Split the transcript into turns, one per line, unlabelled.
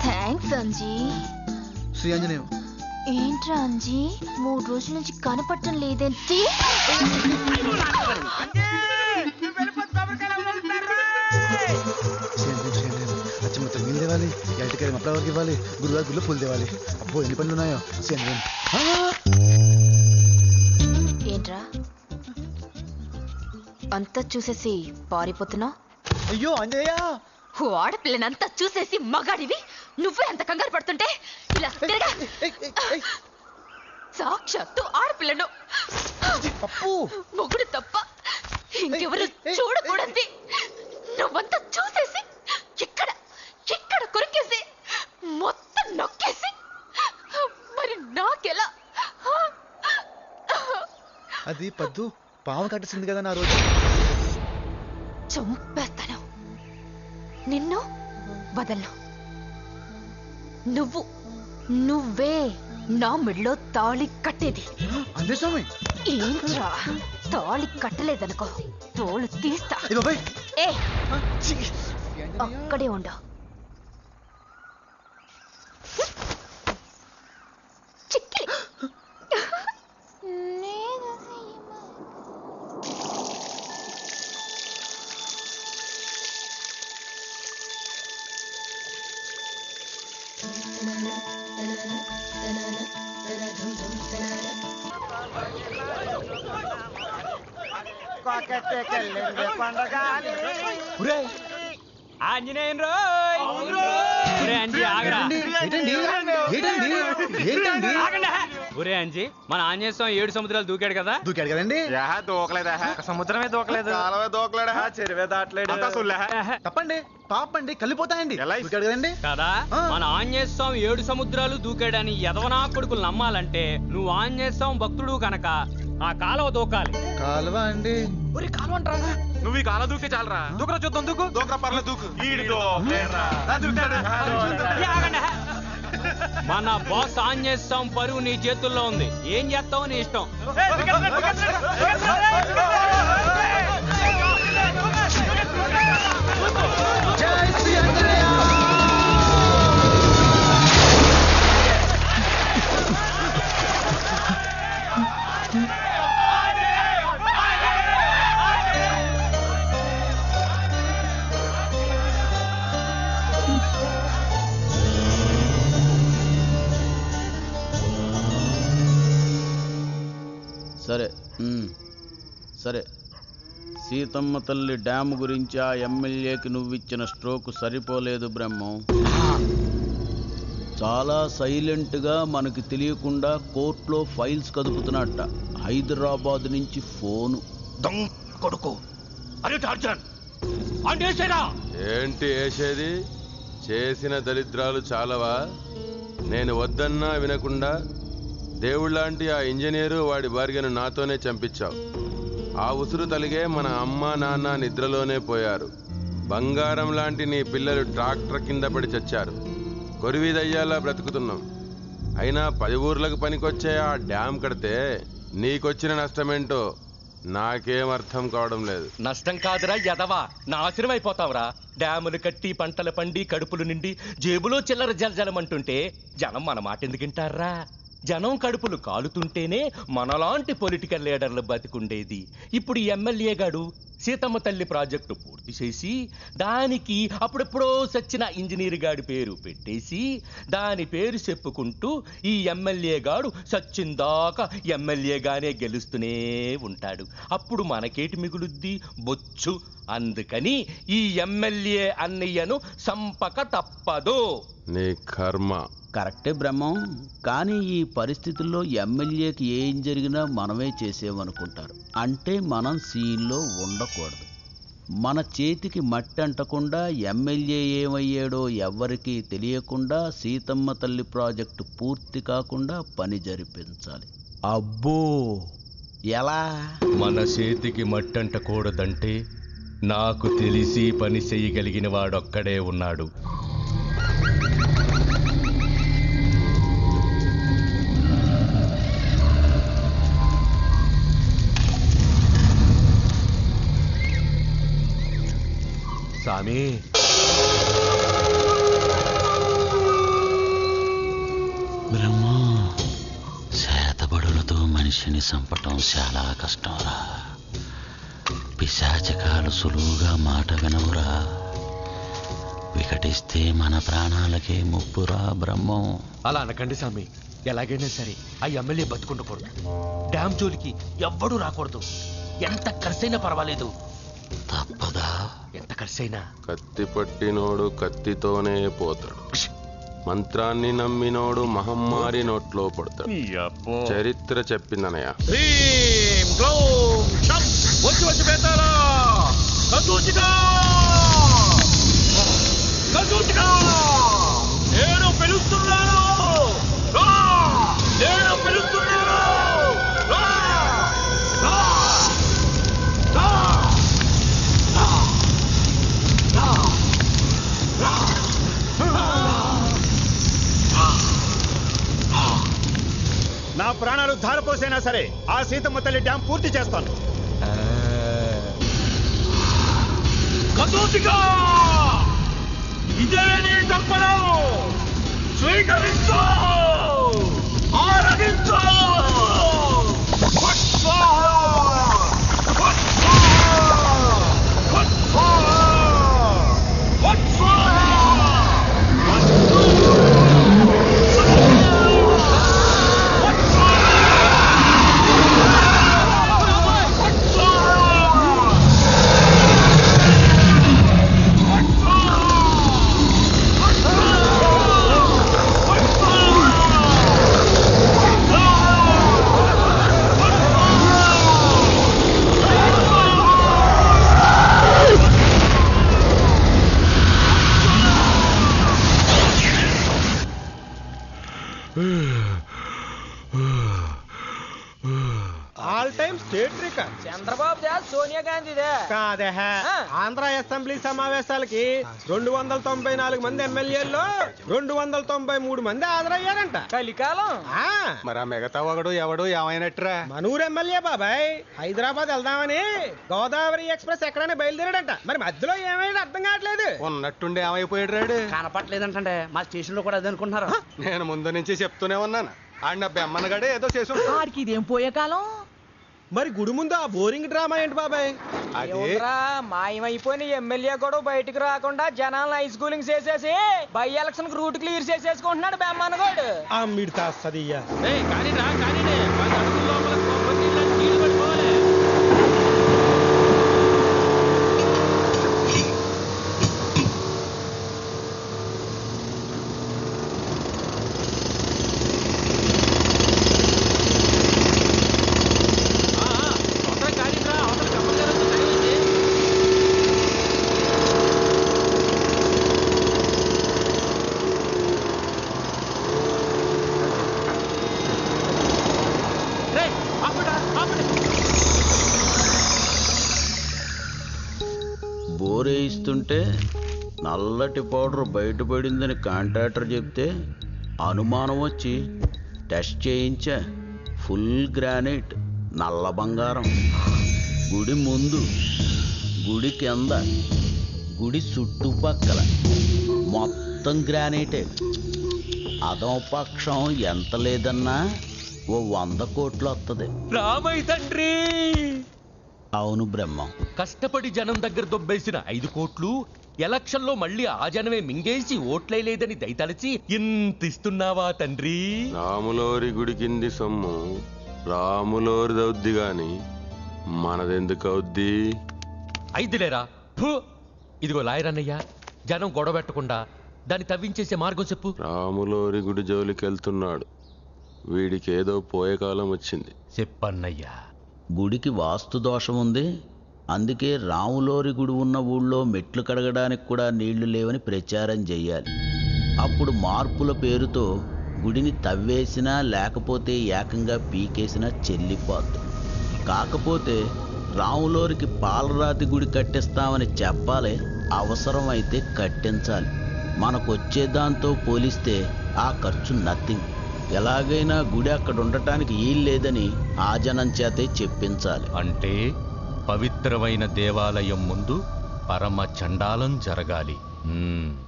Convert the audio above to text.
Thanks Anji.
Shri Anjaneyam.
ఏంట్రా అంజీ 3 రోజుల నుంచి కనపడటం లేదేంటి?
నీళ్ళు తేవాలి, ఎల్టికాయ మప్పల వరకు ఇవ్వాలి, గురువారి గుళ్ళు పూలు తేవాలి. అబ్బో ఎన్ని పనులు ఉన్నాయో.
ఏంట్రా అంతా చూసేసి పారిపోతున్నావు?
అయ్యో అంజయ్య,
ఆడపిల్లనంతా చూసేసి మగాడివి నువ్వే అంత కంగారు పడుతుంటే ఇలా సాక్షాత్తు ఆడపిల్లను మొగుడు తప్ప ఇంకెవరు చూడకూడదు. నువ్వంతా చూసేసి ఇక్కడ ఇక్కడ కొరికేసి మొత్తం నొక్కేసి మరి నాకెలా?
అది పద్దు పాము కట్టేసింది కదా నా రోజు.
చంపేస్తాను నిన్ను, వదలను. నువ్వే నా మెడలో తాళి కట్టేది.
అంతే స్వామి.
ఏంట్రా తాళి కట్టలేదనుకో తోలు తీస్తా. ఏ అక్కడే ఉండు. చిక్కి
ఆంజనేయం ఒరే అంజీ, మన ఆంజనేయ స్వామి 7 సముద్రాలు దూకాడు కదండి.
దూకలేదా?
సముద్రమే దూకలేదు,
దూకలేడా? చెరువే దాటలేడు.
తప్పండి, పాపండి, కలిపోతాయండి కదండి
కదా. మన ఆంజనేయ స్వామి 7 సముద్రాలు దూకాడని ఎదవనా కొడుకులు నమ్మాలంటే నువ్వు ఆంజనేయ స్వామి భక్తుడు కనుక ఆ కాలువ దూకాలి.
కాలువ అండి?
కాలువ అంటారా?
నువ్వు ఈ కాలువ దూకే చాలరా.
దూకరా చూద్దాం.
దూకరా, పర్లేదు దూకు.
మన బాస్ ఆంజనేయ స్వామి పరువు నీ చేతుల్లో ఉంది. ఏం చేస్తావు నీ ఇష్టం.
జై శ్రీ ఆంజనేయ.
సరే సీతమ్మ తల్లి డ్యామ్ గురించి ఆ ఎమ్మెల్యేకి నువ్విచ్చిన స్ట్రోక్ సరిపోలేదు బ్రహ్మం. చాలా సైలెంట్గా మనకి తెలియకుండా కోర్టులో ఫైల్స్ కదుపుతున్నట్ట. హైదరాబాద్ నుంచి ఫోను.
కొడుకు
ఏంటి వేసేది? చేసిన దరిద్రాలు చాలవా? నేను వద్దన్నా వినకుండా దేవుళ్లాంటి ఆ ఇంజనీరు వాడి భార్యను నాతోనే చంపించావు. ఆ ఉసురు తలిగే మన అమ్మ నాన్న నిద్రలోనే పోయారు. బంగారం లాంటి నీ పిల్లలు ట్రాక్టర్ కింద పడి చచ్చారు. కొరివిదయ్యాలా బ్రతుకుతున్నాం. అయినా 10 ఊర్లకు పనికొచ్చే ఆ డ్యామ్ కడితే నీకొచ్చిన నష్టమేంటో నాకేం అర్థం కావడం లేదు.
నష్టం కాదురా యదవా, నాశనం అయిపోతావురా. డ్యాములు కట్టి పంటలు పండి కడుపులు నిండి జేబులో చిల్లర జలజలమంటుంటే జనం మన మాట ఎందుకింటారా? జనం కడుపులు కాలుతుంటేనే మనలాంటి పొలిటికల్ లీడర్లు బతికుండేది. ఇప్పుడు ఎమ్మెల్యే గాడు సీతమ్మ తల్లి ప్రాజెక్టు పూర్తి చేసి దానికి అప్పుడెప్పుడో సచ్చిన ఇంజనీర్ గాడి పేరు పెట్టేసి దాని పేరు చెప్పుకుంటూ ఈ ఎమ్మెల్యే గాడు సచ్చిందాకా ఎమ్మెల్యేగానే గెలుస్తూనే ఉంటాడు. అప్పుడు మనకేటి మిగులుద్ది? బొచ్చు. అందుకని ఈ ఎమ్మెల్యే అన్నయ్యను సంపక తప్పదు.
నీ కర్మ.
కరెక్టే బ్రహ్మం. కానీ ఈ పరిస్థితుల్లో ఎమ్మెల్యేకి ఏం జరిగినా మనమే చేసేవనుకుంటారు. అంటే మనం సీన్లో ఉండకూడదు. మన చేతికి మట్టి అంటకుండా ఎమ్మెల్యే ఏమయ్యాడో ఎవ్వరికీ తెలియకుండా సీతమ్మ తల్లి ప్రాజెక్టు పూర్తి కాకుండా పని జరిపించాలి. అబ్బో ఎలా?
మన చేతికి మట్టి అంటకూడదంటే నాకు తెలిసి పని చేయగలిగిన వాడొక్కడే ఉన్నాడు. స్వామి
బ్రహ్మ శాతబడులతో మనిషిని చంపటం చాలా కష్టంరా. పిశాచకాలు సులువుగా మాట వినవురా. వికటిస్తే మన ప్రాణాలకే ముప్పురా బ్రహ్మం.
అలా అనకండి స్వామి. ఎలాగైనా సరే ఆ ఎమ్మెల్యే బతుకుండకూడదు. డ్యామ్ జోలికి ఎవ్వడూ రాకూడదు. ఎంత ఖర్చైనా పర్వాలేదు.
తప్పదా?
ఎంత ఖర్చైనా.
కత్తి పట్టినోడు కత్తితోనే పోతాడు. మంత్రాన్ని నమ్మినోడు మహమ్మారి నోట్లో పడతాడు. చరిత్ర చెప్పిందనయ్య.
వచ్చి వచ్చి పెడతారా నేను పిలుస్తున్నాను. నేను పిలుస్తున్నాను.
నా ప్రాణాలు ధారపోసైనా సరే ఆ సీతమ్మ తల్లి డ్యామ్ పూర్తి చేస్తాను.
ఇదే నీ తప్పను. స్వీకరించు, ఆరగించు.
All time state record
Chandrababu Sonia గాంధీదే
కాదే. ఆంధ్ర అసెంబ్లీ సమావేశాలకి 294 మంది ఎమ్మెల్యేల్లో 293 మంది హాజరయ్యారంట.
కలికాలం.
మరి ఆ మిగతా ఒకడు ఎవడు ఏమైనట్రా? మనూరు ఎమ్మెల్యే బాబాయ్ హైదరాబాద్ వెళ్దామని గోదావరి ఎక్స్ప్రెస్ ఎక్కడైనా బయలుదేరాడంట. మరి మధ్యలో ఏమైనా అర్థం కావట్లేదు. ఉన్నట్టుండి ఏమైపోయాడు రాడు?
కనపట్లేదంటే మా స్టేషన్ లో కూడా అదే అనుకుంటున్నారు.
నేను ముందు నుంచి చెప్తూనే ఉన్నాను. ఆడిన బెమ్మనగాడే ఏదో చేసు.
ఆడికి ఇదేం పోయే కాలం.
మరి గుడి ముందు ఆ బోరింగ్ డ్రామా ఏంటి బాబాయ్?
మాయమైపోయిన ఎమ్మెల్యే కూడా బయటకు రాకుండా జనాలను హై స్కూలింగ్ చేసేసి బై ఎలక్షన్ రూట్ క్లియర్ చేసేసుకుంటున్నాడు బెమ్మనగాడు.
అమ్మిడి తాస్తదియ్యా.
కానీ రా కానీ 10 అడుగుల లోపల కొబ్బరి నీళ్ళని నీళ్లు పట్టుకోవాలి.
బోరేయిస్తుంటే నల్లటి పౌడర్ బయటపడిందని కాంట్రాక్టర్ చెప్తే అనుమానం వచ్చి టెస్ట్ చేయించా. ఫుల్ గ్రానైట్, నల్ల బంగారం. గుడి ముందు, గుడి కింద, గుడి చుట్టుపక్కల మొత్తం గ్రానైటే. అదో పక్షం ఎంత లేదన్నా ఓ 100 కోట్లు వస్తుంది.
రామయ్య తండ్రి.
అవును బ్రహ్మం.
కష్టపడి జనం దగ్గర దొబ్బేసిన 5 కోట్లు ఎలక్షన్లో మళ్ళీ ఆ జనమే మింగేసి ఓట్లేలేదని దయతలచి ఇంత ఇస్తున్నావా తండ్రి?
రాములోరి గుడి కింది సొమ్ము రాములోరిదవుద్ది గాని మనదెందుకు అవుద్ది?
5లేరా? ఇదిగో లాయరన్నయ్య, జనం గొడవ పెట్టకుండా దాన్ని తవ్వించేసే మార్గం చెప్పు.
రాములోరి గుడి జోలికి వెళ్తున్నాడు. వీడికి ఏదో పోయే కాలం వచ్చింది.
చెప్పన్నయ్యా.
గుడికి వాస్తు దోషం ఉంది. అందుకే రాములోరి గుడి ఉన్న ఊళ్ళో మెట్లు కడగడానికి కూడా నీళ్లు లేవని ప్రచారం చెయ్యాలి. అప్పుడు మార్పుల పేరుతో గుడిని తవ్వేసినా లేకపోతే ఏకంగా పీకేసినా చెల్లిపోద్ది. కాకపోతే రాములోరికి పాలరాతి గుడి కట్టిస్తామని చెప్పాలి. అవసరమైతే కట్టించాలి. మనకొచ్చే దాంతో పోలిస్తే ఆ ఖర్చు నథింగ్. ఎలాగైనా గుడి అక్కడ ఉండటానికి వీల్లేదని ఆ జనం చేతే చెప్పించాలి.
అంటే పవిత్రమైన దేవాలయం ముందు పరమ చండాలం జరగాలి.